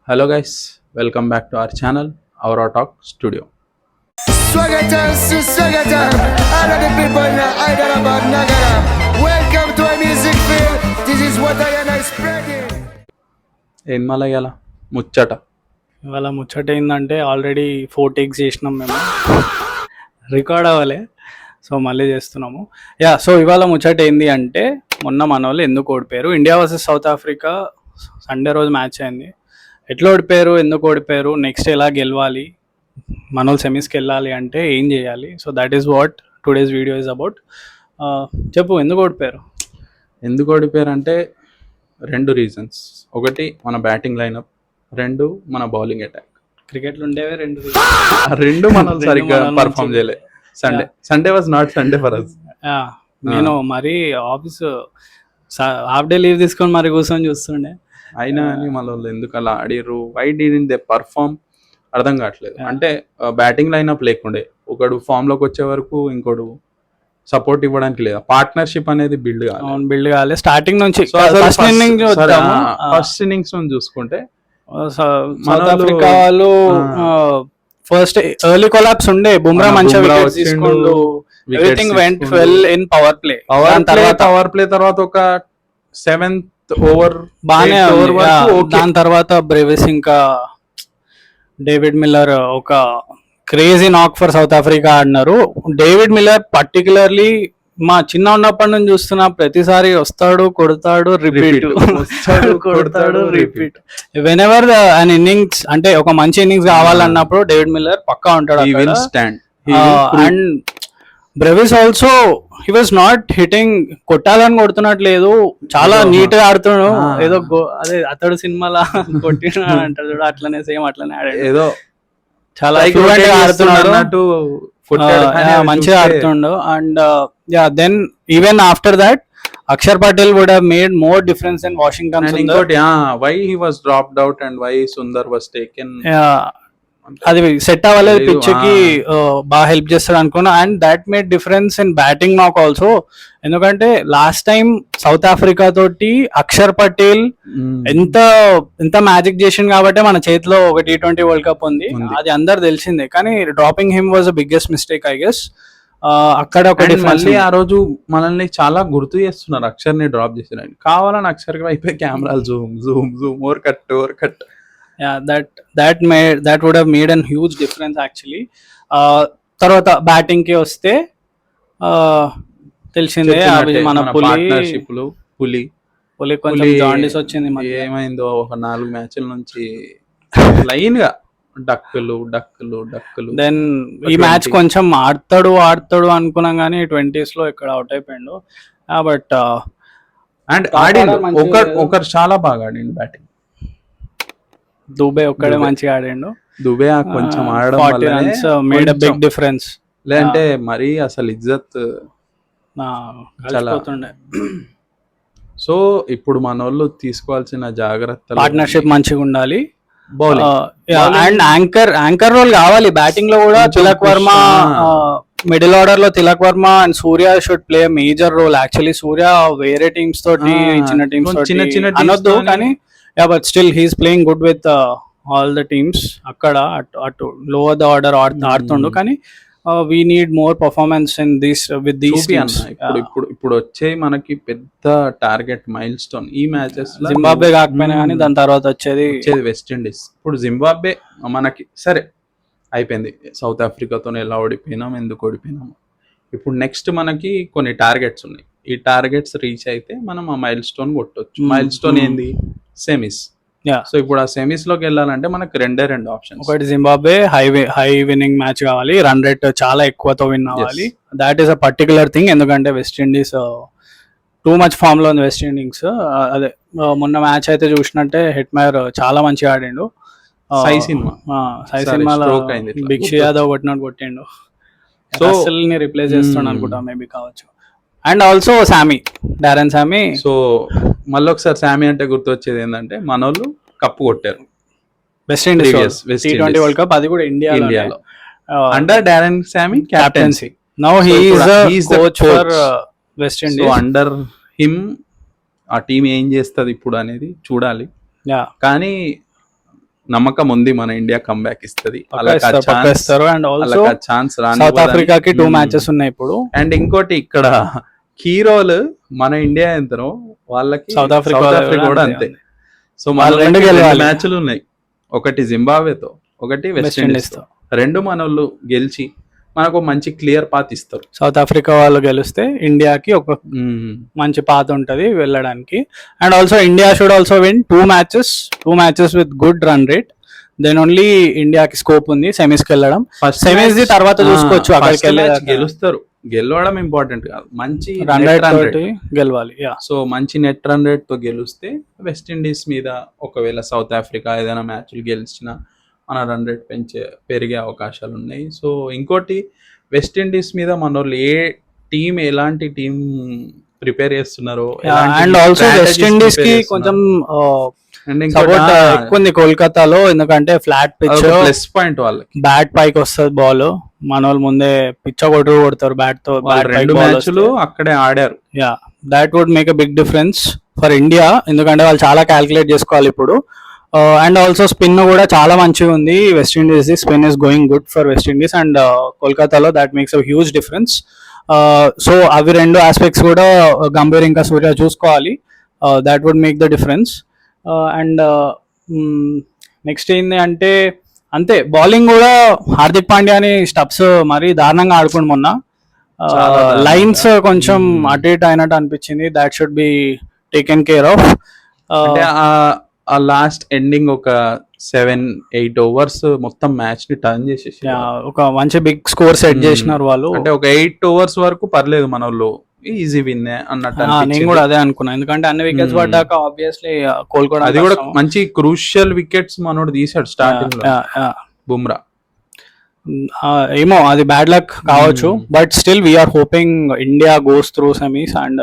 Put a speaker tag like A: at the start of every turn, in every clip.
A: Hello guys, welcome back to our channel, Aura Talk Studio.
B: Swagatam, swagatam. All of the people in Hyderabad, Nagara. Welcome to a music field. This is what I am spreading.
A: ఏం మళ్ళా ఇవాళ ముచ్చట
C: ఇవాళ ముచ్చట ఏంటంటే already 4 takes చేసినాం మేము, record అవ్వలే, సో మళ్ళీ చేస్తున్నాము. సో ఇవాళ ముచ్చట ఏంది అంటే మొన్న మన వాళ్ళు ఎందుకు ఓడిపోయారు, India versus south Africa Sunday రోజు మ్యాచ్ అయింది. ఎట్లా ఓడిపోయారు, ఎందుకు ఓడిపోయారు, నెక్స్ట్ ఎలా గెలవాలి, మన వాళ్ళు సెమీస్కి వెళ్ళాలి అంటే ఏం చేయాలి. So that is what today's video is about. చెప్పు ఎందుకు ఓడిపోయారు.
A: ఎందుకు ఓడిపోయారు అంటే రెండు రీజన్స్. ఒకటి మన బ్యాటింగ్ లైనప్, రెండు మన బౌలింగ్ అటాక్.
C: క్రికెట్లో ఉండేవే రెండు.
A: రెండు మనం సరిగ్గా పర్ఫామ్ చేయలే. Sunday was not Sunday for us.
C: నేను మరి ఆఫీస్ హాఫ్ డే లీవ్ తీసుకొని మరి కూర్చొని చూస్తుండే.
A: అయినా అని మన వాళ్ళు ఎందుకు అలా ఆడిర్రు, వై డిడ్ంట్ దే పర్ఫామ్ అర్థం కావట్లేదు. అంటే బ్యాటింగ్ లైనప్ లేకుండే, ఒకడు ఫామ్ లోకి వచ్చే వరకు ఇంకోడు సపోర్ట్ ఇవ్వడానికి లేదా, పార్ట్నర్షిప్ అనేది బిల్డ్ కావాలి.
C: బిల్డ్ కావాలి స్టార్టింగ్ నుంచి.
A: ఫస్ట్ ఇన్నింగ్స్ నుంచి చూసుకుంటే
C: సౌత్ ఆఫ్రికా వాళ్ళు ఫస్ట్ ఎర్లీ కొలాప్స్ ఉండే, బుమ్రా మంచిగా వికెట్స్ తీసుకుంటూ, everything went well in power play.
A: Power play తర్వాత ఒక 7th ఓవర్
C: బానే, దాని తర్వాత బ్రెవిస్ ఇంకా డేవిడ్ మిల్లర్ ఒక crazy knock for South Africa ఆడినారు. డేవిడ్ మిల్లర్ పర్టికులర్లీ మా చిన్న ఉన్నప్పటి నుంచి చూస్తున్నా, ప్రతిసారి వస్తాడు, కొడతాడు, రిపీట్, కొడతాడు, repeat. When ever an innings అంటే ఒక మంచి ఇన్నింగ్స్ కావాలన్నప్పుడు డేవిడ్ మిల్లర్ పక్కా ఉంటాడు. And Brevis also he was not hitting, కొట్టాలని కొడుతున్నట్లేదు, చాలా నీట్ గా ఆడుతున్నాడు. ఏదో అదే అతడు సినిమాలా కొట్టిన అంటాడు చూడు, అట్లనే సేమ్ అట్లనే ఆడాడు. ఏదో చాలా ఆడుతున్నాడు, మంచిగా ఆడుతుండు. And then even after that Akshar Patel would have made more difference in Washington Sundar.
A: Why he was dropped out and why Sundar was taken,
C: అది సెట్ అవ్వలేదు, పిచ్ కి బాగా హెల్ప్ చేస్తాడు అనుకున్నా. And that made difference in batting knock also. ఎందుకంటే last time South Africa తోటి అక్షర్ పటేల్ ఎంత magic చేసింది కాబట్టి మన చేతిలో ఒక T20 వరల్డ్ కప్ ఉంది, అది అందరు తెలిసిందే. కానీ dropping him was the biggest mistake I guess. అక్కడ ఒక
A: మళ్ళీ ఆ రోజు మనల్ని చాలా గుర్తు చేస్తున్నారు అక్షర్ ని డ్రాప్ చేసిన, కావాలని అక్షర్ కి అయిపోయి కెమెరాలు Zoom Zoom Zoom, over cut.
C: that would have made a huge difference actually. తర్వాత బ్యాటింగ్ కి వస్తే తెలిసిందే మన పులి కొంచెం జాండీస్ వచ్చింది.
A: ఏమైందో ఒక 4 మ్యాచ్ల నుంచి లైన్ గా డక్కులు.
C: దెన్ ఈ మ్యాచ్ కొంచెం ఆడతాడు అనుకున్నాం కానీ 20s లో ఇక్కడ అవుట్ అయిపోయిండు. బట్
A: అండ్ ఆడిండు, ఒకరు చాలా బాగా ఆడిండు బ్యాటింగ్.
C: దుబే ఒక్కడే మంచిగా ఆడిండు.
A: దుబే కొంచెం ఆడడం వల్ల
C: మేడ్ అ బిగ్ డిఫరెన్స్.
A: లేదంటే మరి అసలు ఇజ్జత్ సో ఇప్పుడు మన వాళ్ళు తీసుకోవాల్సిన జాగ్రత్తలు,
C: పార్ట్నర్షిప్ మంచిగా ఉండాలి, అండ్ యాంకర్ రోల్ కావాలి బ్యాటింగ్ లో కూడా. తిలక్ వర్మ మిడిల్ ఆర్డర్ లో Tilak Varma and Surya should play major role. Actually Surya వేరే టీమ్స్ తోటి, చిన్న టీమ్స్ అనొద్దు కానీ, but still he's playing good with all the teams. అక్కడ అటు లోవర్ ద ఆర్డర్ ఆడుతుండు, కానీ we need more performance in this with these teams.
A: ఇప్పుడు వచ్చే మనకి పెద్ద టార్గెట్ మైల్ స్టోన్ ఈ మ్యాచెస్.
C: జింబాబ్వే కాకపోయినా కానీ దాని తర్వాత వచ్చేది
A: వెస్ట్ ఇండీస్. ఇప్పుడు జింబాబ్వే మనకి సరే అయిపోయింది, సౌత్ ఆఫ్రికాతో ఎలా ఓడిపోయినాం, ఎందుకు ఓడిపోయినాము. ఇప్పుడు నెక్స్ట్ మనకి కొన్ని టార్గెట్స్ ఉన్నాయి. ఈ టార్గెట్స్ రీచ్ అయితే మనం ఆ మైల్ స్టోన్ కొట్టొచ్చు. మైల్ స్టోన్ ఏంది, సెమీస్. సో ఇప్పుడు ఆ సెమీస్ లోకి వెళ్ళాలంటే మనకు రెండు ఆప్షన్స్.
C: ఒకటి జింబాబ్వే హై విన్నింగ్ మ్యాచ్ కావాలి, రన్ రేట్ చాలా ఎక్కువతో విన్ అవ్వాలి. That is a particular thing. ఎందుకంటే West Indies too much form లో ఉంది. వెస్ట్ ఇండీస్ అదే మొన్న మ్యాచ్ అయితే చూసినట్టే హిట్మేర్ చాలా మంచిగా ఆడిండు. సై సినిమాలో బిక్షి యాదవ్ కొట్టిండు. సో ని రిప్లేస్ చేస్తుండ అనుకుంటా, మేబీ కావచ్చు. అండ్ ఆల్సో డారెన్ సామీ.
A: సో మళ్ళీ ఒకసారి సామీ అంటే గుర్తొచ్చేది ఏంటంటే మనోళ్ళు కప్పు కొట్టారు
C: west Indies T20 world cup, అది కూడా ఇండియాలో
A: అండర్ డారెన్ సామీ captaincy.
C: Now he is the coach for West Indies.
A: Under him ఆ టీం ఏం చేస్తుంది ఇప్పుడు అనేది చూడాలి. కానీ నమ్మకం ఉంది మన ఇండియా కంబ్యాక్ ఇస్తుంది.
C: పక్కా ఇస్తారు. అండ్ ఆల్సో
A: ఛాన్స్
C: సౌత్ ఆఫ్రికాకి 2 మ్యాచెస్ ఉన్నాయి ఇప్పుడు.
A: అండ్ ఇంకోటి ఇక్కడ హీరోలు మన ఇండియా ఎంతనో వాళ్ళకి సౌత్ ఆఫ్రికా కూడా అంతే. సో మన 2 మ్యాచ్లు ఉన్నాయి, ఒకటి జింబాబ్వేతో, ఒకటి వెస్ట్ ఇండీస్ తో. 2 మనోళ్ళు గెలిచి మనకు మంచి క్లియర్ పాత్ ఇస్తారు.
C: సౌత్ ఆఫ్రికా వాళ్ళు గెలిస్తే ఇండియాకి ఒక మంచి పాత్ ఉంటది వెళ్ళడానికి. And also India should also win 2 matches with good run rate. Then only ఇండియాకి స్కోప్ ఉంది సెమీస్ కి వెళ్ళడం. సెమీస్ తర్వాత చూసుకోవచ్చు, అక్కడికి వెళ్ళి
A: గెలుస్తారు. గెలవడం ఇంపార్టెంట్ కాదు, మంచి
C: రన్ రేట్ తోటి గెలవాలి.
A: సో మంచి నెట్ రన్ రేట్ తో గెలిస్తే వెస్ట్ ఇండీస్ మీద, ఒకవేళ సౌత్ ఆఫ్రికా ఏదైనా మ్యాచ్లు గెలిచినా మన రన్ రేట్ పెరిగే అవకాశాలు ఉన్నాయి. సో ఇంకోటి వెస్ట్ ఇండీస్ మీద మన వాళ్ళు ఎలాంటి టీం ప్రిపేర్ చేస్తున్నారో.
C: అండ్ ఆల్సో వెస్ట్ ఇండీస్ కి కొంచెం సపోర్ట్ ఎక్కువ ఉంది కోల్కతాలో, ఎందుకంటే ఫ్లాట్ పిచ్
A: ప్లస్ పాయింట్ వాళ్ళకి.
C: బ్యాట్ పైకి వస్తుంది బాల్, మన వాళ్ళు ముందే పిచ్చ కొడతారు బ్యాట్ తో.
A: 2 మ్యాచ్లు అక్కడే ఆడారు.
C: Yeah, that would make a big difference for India, ఎందుకంటే వాళ్ళు చాలా క్యాల్కులేట్ చేసుకోవాలి ఇప్పుడు. అండ్ ఆల్సో స్పిన్ కూడా చాలా మంచిగా ఉంది West Indies. Spin is going good for West Indies and కోల్కతాలో. That makes a huge difference. So అవి 2 ఆస్పెక్ట్స్ కూడా గంభీర్ ఇంకా సూర్య చూసుకోవాలి. That would make the difference. And next ఏంటి అంటే అంతే, బౌలింగ్ కూడా హార్దిక్ పాండ్యాని స్టబ్స్ మరీ దారుణంగా ఆడుకుంటు మొన్న. లైన్స్ కొంచెం అటు ఇటు అయినట్టు అనిపించింది. That should be taken care of.
A: ఆ లాస్ట్ ఎండింగ్ ఒక 7-8 ఓవర్స్ మొత్తం మ్యాచ్ ని టర్న్ చేసేసి
C: ఒక మంచి బిగ్ స్కోర్ సెట్ చేసినారు వాళ్ళు.
A: అంటే ఒక 8 ఓవర్స్ వరకు పర్లేదు మన వాళ్ళు, ఈజీ విన్ అన్నట్టు.
C: నేను కూడా అదే అనుకున్నా, ఎందుకంటే అన్ని వికెట్స్ పడ్డాక ఆబ్వియస్లీ కోలుకోవడం.
A: అది కూడా మంచి క్రూషియల్ వికెట్స్ మనోడు తీసాడు స్టార్టింగ్ లో బుమ్రా.
C: ఏమో అది బ్యాడ్ లక్ కావచ్చు, but still we're hoping India goes through semis. And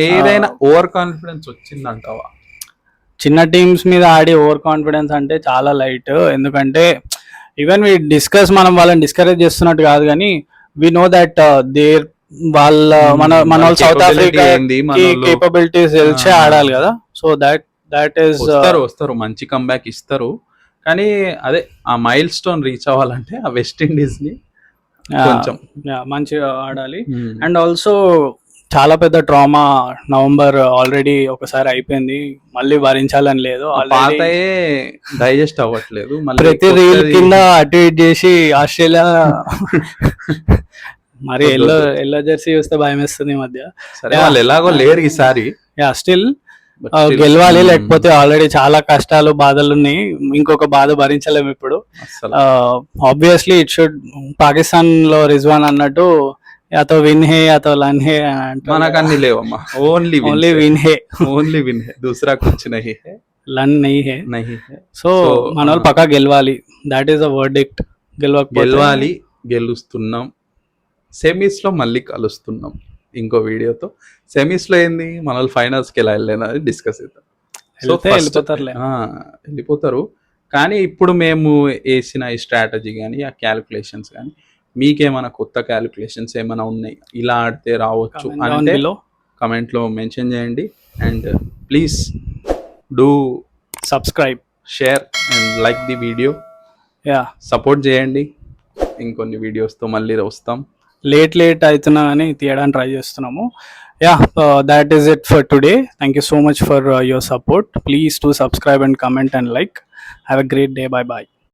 A: ఏదైనా ఓవర్ కాన్ఫిడెన్స్ వచ్చిందంటావా?
C: చిన్న టీమ్స్ మీద ఆడి ఓవర్ కాన్ఫిడెన్స్ అంటే చాలా లైట్. ఎందుకంటే ఈవెన్ మనం వాళ్ళని డిస్కరేజ్ చేస్తున్నట్టు కాదు, కానీ వి నో దట్ దేర్ వాళ్ళ మన సౌత్ ఆఫ్రికా కేపబిలిటీస్ తెలిసే ఆడాలి కదా. సో దట్ ఈస్
A: వస్తారు మంచి కంబ్యాక్ ఇస్తారు. కానీ అదే ఆ మైల్ స్టోన్ రీచ్ అవ్వాలంటే ఆ వెస్ట్ ఇండీస్ ని కొంచెం
C: మంచిగా ఆడాలి. అండ్ ఆల్సో చాలా పెద్ద ట్రామా నవంబర్ ఆల్రెడీ ఒకసారి అయిపోయింది, మళ్ళీ భరించాలని లేదు.
A: డైజెస్ట్ అవ్వట్లేదు.
C: ప్రతి రీల్ కింద అటు ఇటు చేసి ఆస్ట్రేలియా మరి ఎల్లో జెర్సీ చూస్తే భయం వేస్తుంది ఈ మధ్య.
A: వాళ్ళు ఎలాగో లేరు ఈసారి.
C: స్టిల్ గెలవాలి, లేకపోతే ఆల్రెడీ చాలా కష్టాలు బాధలు ఉన్నాయి, ఇంకొక బాధ భరించలేము ఇప్పుడు. ఆబ్వియస్లీ ఇట్ షుడ్, పాకిస్తాన్ లో రిజ్వాన్ అన్నట్టు యాతో విన్ హే యాతో లన్ హే అంటే
A: మనకు అన్ని లేవమ్మా, ఓన్లీ
C: విన్ హే,
A: ఓన్లీ విన్ హే, దూసరా కుచ్ నహీ హే,
C: లన్ నహీ హే. సో మన వాళ్ళు పక్కా గెలవాలి, దాట్ ఈస్ ద వర్డిక్ట్.
A: గెలవాలి, గెలుస్తున్నాం. సెమీస్ లో మళ్ళీ కలుస్తున్నాం ఇంకో వీడియోతో. సెమీస్ లో ఏంది మన వాళ్ళు ఫైనల్స్ కి ఎలా వెళ్ళలేదని డిస్కస్ అవుతాం. వెళ్ళిపోతారు. కానీ ఇప్పుడు మేము వేసిన ఈ స్ట్రాటజీ కానీ ఆ క్యాలిక్యులేషన్స్ కానీ మీకేమైనా కొత్త క్యాలిక్యులేషన్స్ ఏమైనా ఉన్నాయి, ఇలా ఆడితే రావచ్చు అంటే కమెంట్ లో మెన్షన్ చేయండి. And please do
C: subscribe,
A: share and like the video. Support చేయండి. ఇంకొన్ని వీడియోస్తో మళ్ళీ వస్తాం.
C: లేట్ అవుతున్నా కానీ తీయడానికి ట్రై చేస్తున్నాము. that is it for today. Thank you so much for your support. Please do subscribe and comment and like. Have a great day. Bye bye.